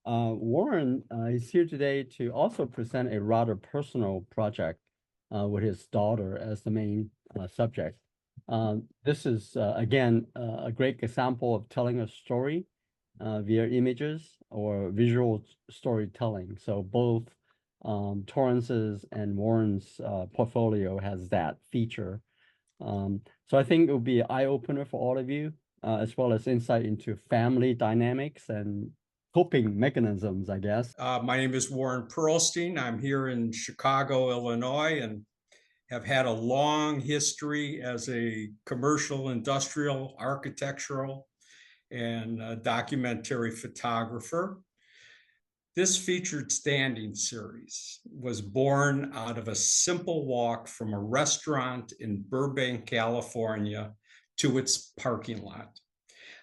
Warren is here today to also present a rather personal project with his daughter as the main subject. This is, again, a great example of telling a story via images or visual storytelling. So both Torrance's and Warren's portfolio has that feature. So I think it will be an eye-opener for all of you, as well as insight into family dynamics and coping mechanisms, I guess. My name is Warren Perlstein. I'm here in Chicago, Illinois, and have had a long history as a commercial, industrial, architectural, and documentary photographer. This featured standing series was born out of a simple walk from a restaurant in Burbank, California, to its parking lot.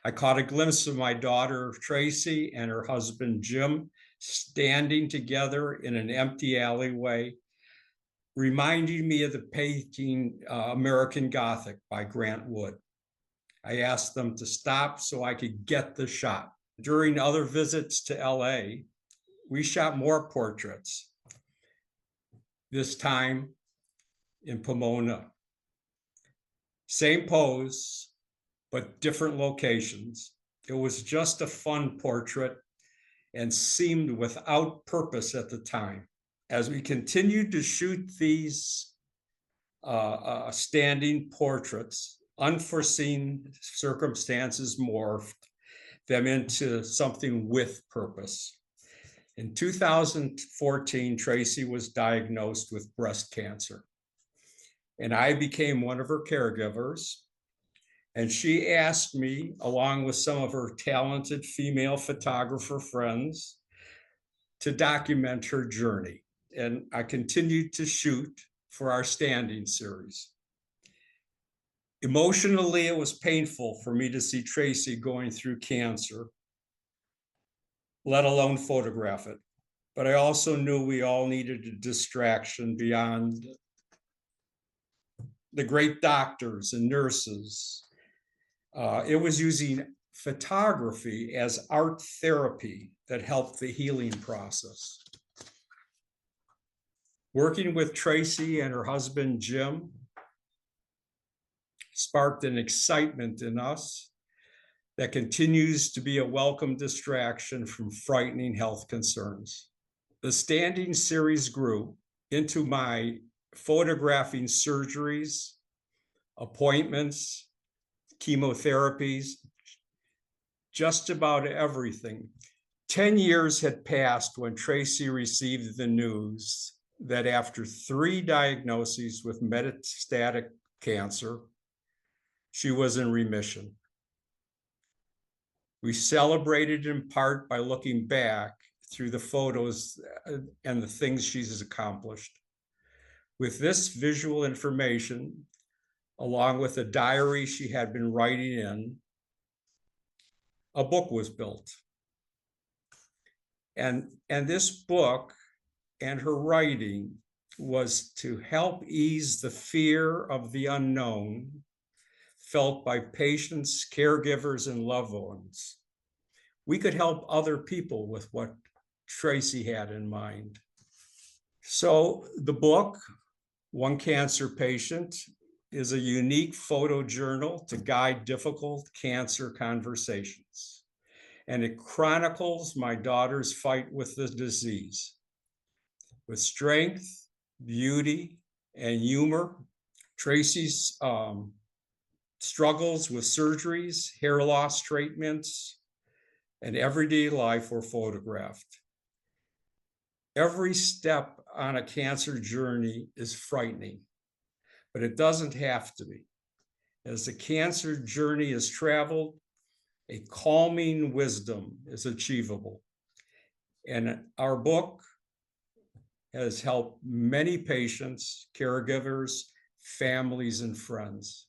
I caught a glimpse of my daughter, Tracy, and her husband, Jim, standing together in an empty alleyway, reminding me of the painting American Gothic by Grant Wood. I asked them to stop so I could get the shot. During other visits to LA, we shot more portraits, this time in Pomona. Same pose, but different locations. It was just a fun portrait and seemed without purpose at the time. As we continued to shoot these standing portraits, unforeseen circumstances morphed them into something with purpose. In 2014, Tracy was diagnosed with breast cancer, and I became one of her caregivers. And she asked me, along with some of her talented female photographer friends, to document her journey. And I continued to shoot for our standing series. Emotionally, it was painful for me to see Tracy going through cancer, let alone photograph it. But I also knew we all needed a distraction beyond the great doctors and nurses. It was using photography as art therapy that helped the healing process. Working with Tracy and her husband, Jim, sparked an excitement in us that continues to be a welcome distraction from frightening health concerns. The standing series grew into my photographing surgeries, appointments, chemotherapies, just about everything. 10 years had passed when Tracy received the news that after 3 diagnoses with metastatic cancer, she was in remission. We celebrated in part by looking back through the photos and the things she's accomplished. With this visual information, along with a diary she had been writing in, a book was built. And this book and her writing was to help ease the fear of the unknown felt by patients, caregivers, and loved ones. We could help other people with what Tracy had in mind. So the book, One Cancer Patient, is a unique photo journal to guide difficult cancer conversations. And it chronicles my daughter's fight with the disease. With strength, beauty, and humor, Tracy's struggles with surgeries, hair loss treatments, and everyday life were photographed. Every step on a cancer journey is frightening, but it doesn't have to be. As the cancer journey is traveled, a calming wisdom is achievable. And our book has helped many patients, caregivers, families, and friends.